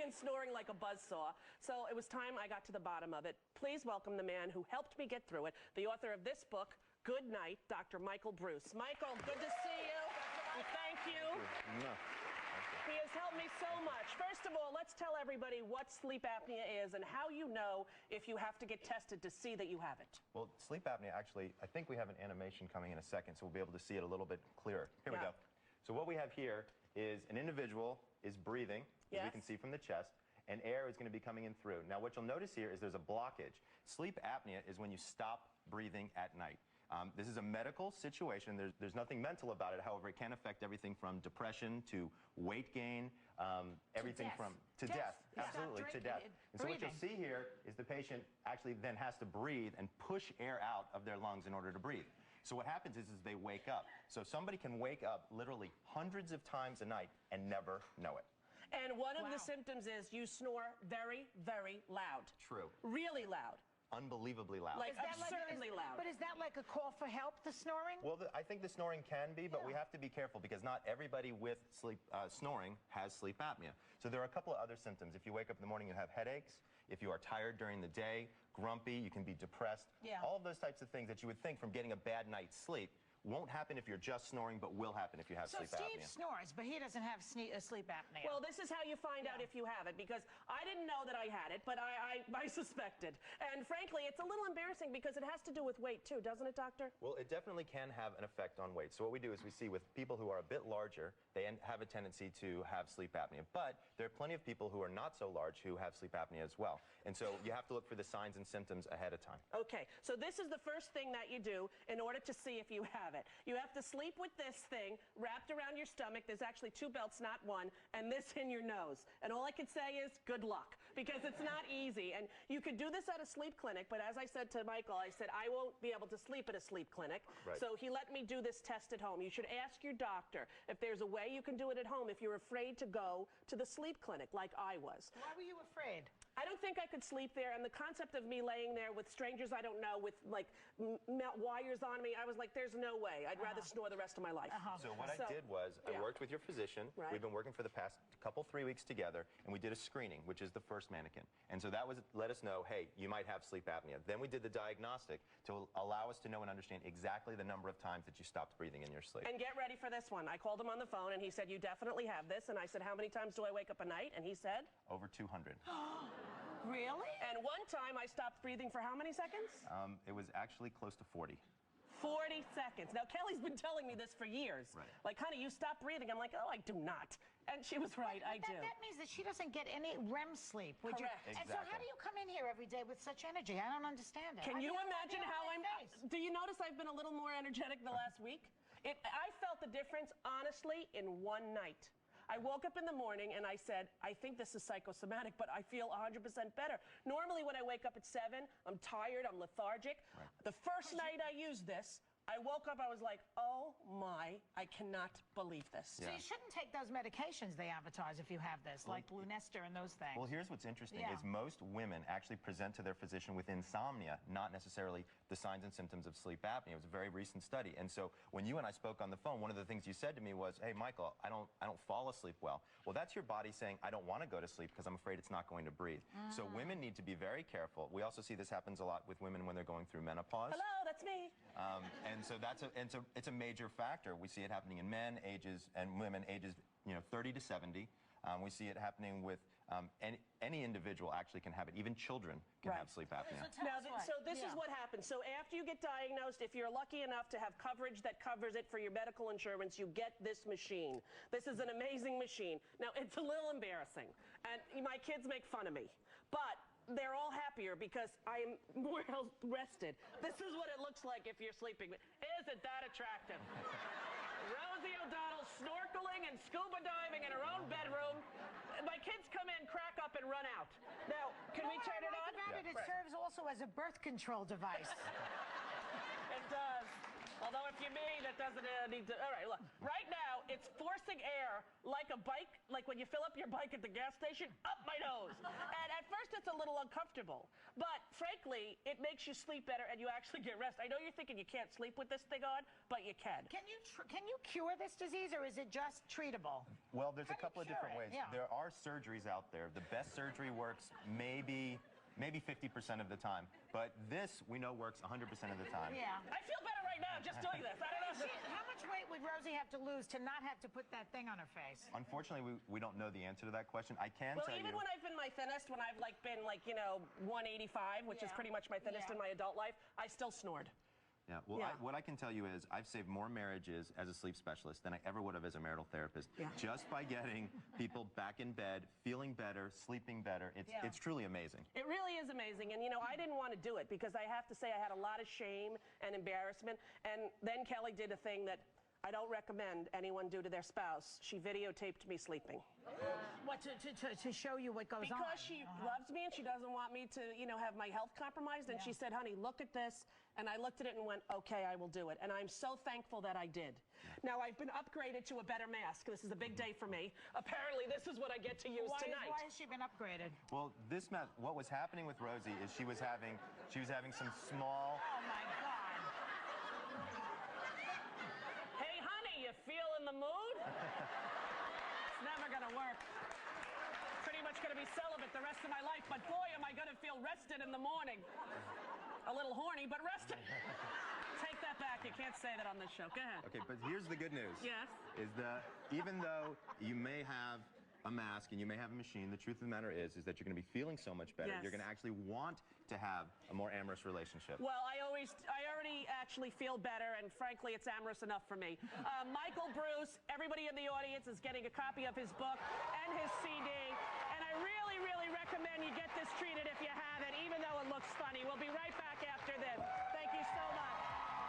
and snoring like a buzzsaw. So it was time I got to the bottom of it. Please welcome the man who helped me get through it, the author of this book, Good Night, Dr. Michael Bruce. Michael, good to see you. Thank you. He has helped me so much. First of all, let's tell everybody what sleep apnea is and how you know if you have to get tested to see that you have it. Well, sleep apnea, actually, I think we have an animation coming in a second, so we'll be able to see it a little bit clearer. Here we go. So what we have here is an individual is breathing, as we can see from the chest, and air is going to be coming in through. Now, what you'll notice here is there's a blockage. Sleep apnea is when you stop breathing at night. This is a medical situation. There's nothing mental about it. However, it can affect everything from depression to weight gain, everything to death. Absolutely, to death. And so what you'll see here is the patient actually then has to breathe and push air out of their lungs in order to breathe. So what happens is they wake up. So somebody can wake up literally hundreds of times a night and never know it. And one of the symptoms is you snore very, very loud. True. Really loud. Unbelievably loud. Like absurdly loud. But is that like a call for help, the snoring? Well, I think the snoring can be, but we have to be careful because not everybody with snoring has sleep apnea. So there are a couple of other symptoms. If you wake up in the morning, you have headaches. If you are tired during the day, grumpy, you can be depressed. All of those types of things that you would think from getting a bad night's sleep won't happen if you're just snoring, but will happen if you have sleep apnea. So Steve snores, but he doesn't have sleep apnea. Well, this is how you find out if you have it, because I didn't know that I had it, but I suspected. And frankly, it's a little embarrassing because it has to do with weight too, doesn't it, doctor? Well, it definitely can have an effect on weight. So what we do is we see with people who are a bit larger, they have a tendency to have sleep apnea. But there are plenty of people who are not so large who have sleep apnea as well. And so you have to look for the signs and symptoms ahead of time. Okay, so this is the first thing that you do in order to see if you have it. You have to sleep with this thing wrapped around your stomach. There's actually 2 belts, not 1, and this in your nose. And all I can say is good luck, because it's not easy. And you could do this at a sleep clinic, but as I said to Michael, I said I won't be able to sleep at a sleep clinic. So he let me do this test at home. You should ask your doctor if there's a way you can do it at home if you're afraid to go to the sleep clinic like I was. Why were you afraid? I don't think I could sleep there, and the concept of me laying there with strangers I don't know with like wires on me, I was like, there's no way. I'd rather snore the rest of my life. So what I did was I worked with your physician. We've been working for the past couple, 3 weeks together, and we did a screening, which is the first mannequin. And so that was let us know, hey, you might have sleep apnea. Then we did the diagnostic to allow us to know and understand exactly the number of times that you stopped breathing in your sleep. And get ready for this one. I called him on the phone, and he said, you definitely have this. And I said, how many times do I wake up a night? And he said? Over 200. Really? And one time I stopped breathing for how many seconds? It was actually close to 40. 40 seconds. Now, Kelly's been telling me this for years. Like, honey, you stop breathing. I'm like, oh, I do not. And she was right, I do. That means that she doesn't get any REM sleep. Correct. And so how do you come in here every day with such energy? I don't understand it. Can you imagine how I'm... Do you notice I've been a little more energetic the last week? I felt the difference, honestly, in one night. I woke up in the morning and I said, I think this is psychosomatic, but I feel 100% better. Normally when I wake up at 7, I'm tired, I'm lethargic. The first night I used this, I woke up, I was like, oh my, I cannot believe this. So you shouldn't take those medications they advertise if you have this, like Lunesta and those things. Well, here's what's interesting is most women actually present to their physician with insomnia, not necessarily the signs and symptoms of sleep apnea. It was a very recent study. And so when you and I spoke on the phone, one of the things you said to me was, hey, Michael, I don't fall asleep well. Well, that's your body saying, I don't want to go to sleep because I'm afraid it's not going to breathe. So women need to be very careful. We also see this happens a lot with women when they're going through menopause. Hello, that's me. And so it's a major factor. We see it happening in men and women ages 30 to 70. We see it happening with any individual actually can have it. Even children can have sleep apnea. So this is what happens. So after you get diagnosed, if you're lucky enough to have coverage that covers it for your medical insurance, you get this machine. This is an amazing machine. Now, it's a little embarrassing, and my kids make fun of me, but they're all happier because I am more rested. This is what it looks like if you're sleeping. Isn't that attractive? Rosie O'Donnell snorkeling and scuba diving in her own bedroom. My kids come in, crack up, and run out. Now, can we turn it on? It serves also as a birth control device. It does. Although if you're me, that doesn't need to. All right, look. Right now, it's forcing air like a bike, like when you fill up your bike at the gas station, up my nose. And at first, it's a little uncomfortable. But frankly, it makes you sleep better and you actually get rest. I know you're thinking you can't sleep with this thing on, but you can. Can you cure this disease, or is it just treatable? Well, there's a How do you couple of cure different it? ways. Yeah. There are surgeries out there. The best surgery works maybe 50% of the time. But this, we know, works 100% of the time. Yeah. I feel better right now just doing this. I don't know. How much weight would Rosie have to lose to not have to put that thing on her face? Unfortunately, we don't know the answer to that question. I can Well, tell even you. when I've been my thinnest, when I've been 185, which is Yeah. pretty much my thinnest Yeah. in my adult life, I still snored. Yeah, well, Yeah. what I can tell you is I've saved more marriages as a sleep specialist than I ever would have as a marital therapist. Yeah. Just by getting people back in bed, feeling better, sleeping better. It's truly amazing. It really is amazing. And, I didn't want to do it because I have to say I had a lot of shame and embarrassment. And then Kelly did a thing that I don't recommend anyone do to their spouse. She videotaped me sleeping. What, to show you what goes on? Because she loves me and she doesn't want me to, have my health compromised. And she said, honey, look at this. And I looked at it and went, okay, I will do it. And I'm so thankful that I did. Now, I've been upgraded to a better mask. This is a big day for me. Apparently, this is what I get to use tonight. Why has she been upgraded? Well, what was happening with Rosie is she was having some small. Oh, my God. Hey, honey, you feel in the mood? It's never going to work. Pretty much going to be celibate the rest of my life, but boy, am I going to feel rested in the morning. A little horny, but rested. Take that back. You can't say that on this show. Go ahead. Okay, but here's the good news. Yes. Is that even though you may have a mask and you may have a machine, the truth of the matter is that you're going to be feeling so much better. Yes. You're going to actually want to have a more amorous relationship. Well, I already actually feel better, and frankly, it's amorous enough for me. Michael Bruce, everybody in the audience is getting a copy of his book and his CD, and I really, really recommend you get this treated if you haven't, even though it looks funny. We'll be right back after this. Thank you so much.